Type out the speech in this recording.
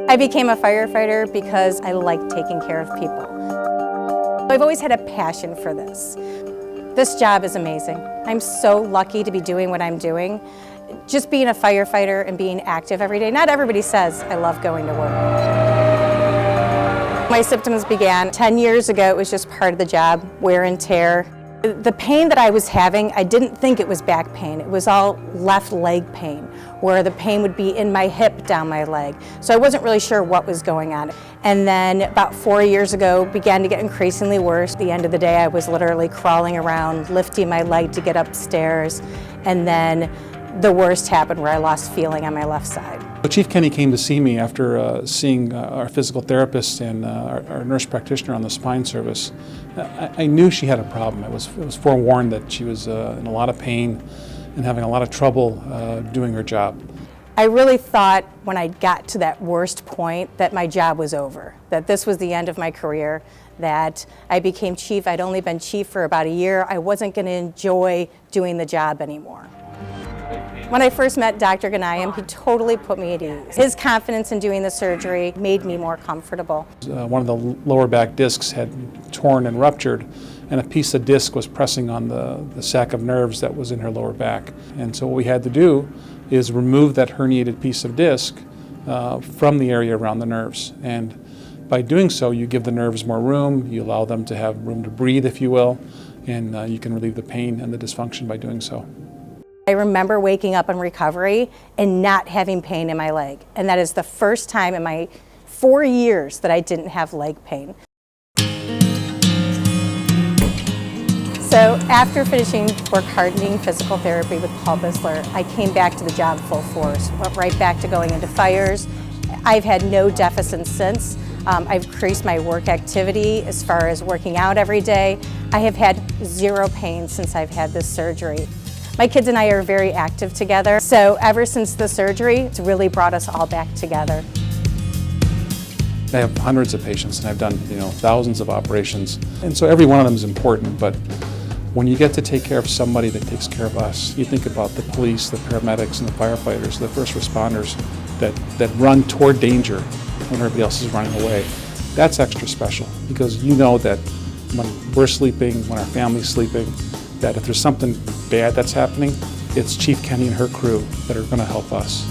I became a firefighter because I like taking care of people. I've always had a passion for this. This job is amazing. I'm so lucky to be doing what I'm doing. Just being a firefighter and being active every day. Not everybody says, I love going to work. My symptoms began 10 years ago. It was just part of the job, wear and tear. The pain that I was having, I didn't think it was back pain. It was all left leg pain, where the pain would be in my hip down my leg. So I wasn't really sure what was going on. And then about 4 years ago, began to get increasingly worse. At the end of the day, I was literally crawling around, lifting my leg to get upstairs. And then the worst happened where I lost feeling on my left side. Chief Kenny came to see me after seeing our physical therapist and our nurse practitioner on the spine service. I knew she had a problem. I was forewarned that she was in a lot of pain and having a lot of trouble doing her job. I really thought when I got to that worst point that my job was over, that this was the end of my career, that I became chief. I'd only been chief for about a year. I wasn't going to enjoy doing the job anymore. When I first met Dr. Ghanayem, he totally put me at ease. His confidence in doing the surgery made me more comfortable. One of the lower back discs had torn and ruptured, and a piece of disc was pressing on the sac of nerves that was in her lower back. And so what we had to do is remove that herniated piece of disc from the area around the nerves. And by doing so, you give the nerves more room, you allow them to have room to breathe, if you will, and you can relieve the pain and the dysfunction by doing so. I remember waking up in recovery and not having pain in my leg. And that is the first time in my 4 years that I didn't have leg pain. So after finishing work hardening physical therapy with Paul Bisler, I came back to the job full force, went right back to going into fires. I've had no deficits since. I've increased my work activity as far as working out every day. I have had zero pain since I've had this surgery. My kids and I are very active together, so ever since the surgery, it's really brought us all back together. I have hundreds of patients and I've done thousands of operations, and so every one of them is important, but when you get to take care of somebody that takes care of us, you think about the police, the paramedics, and the firefighters, the first responders that run toward danger when everybody else is running away. That's extra special because you know that when we're sleeping, when our family's sleeping, that if there's something bad that's happening, it's Chief Kenny and her crew that are going to help us.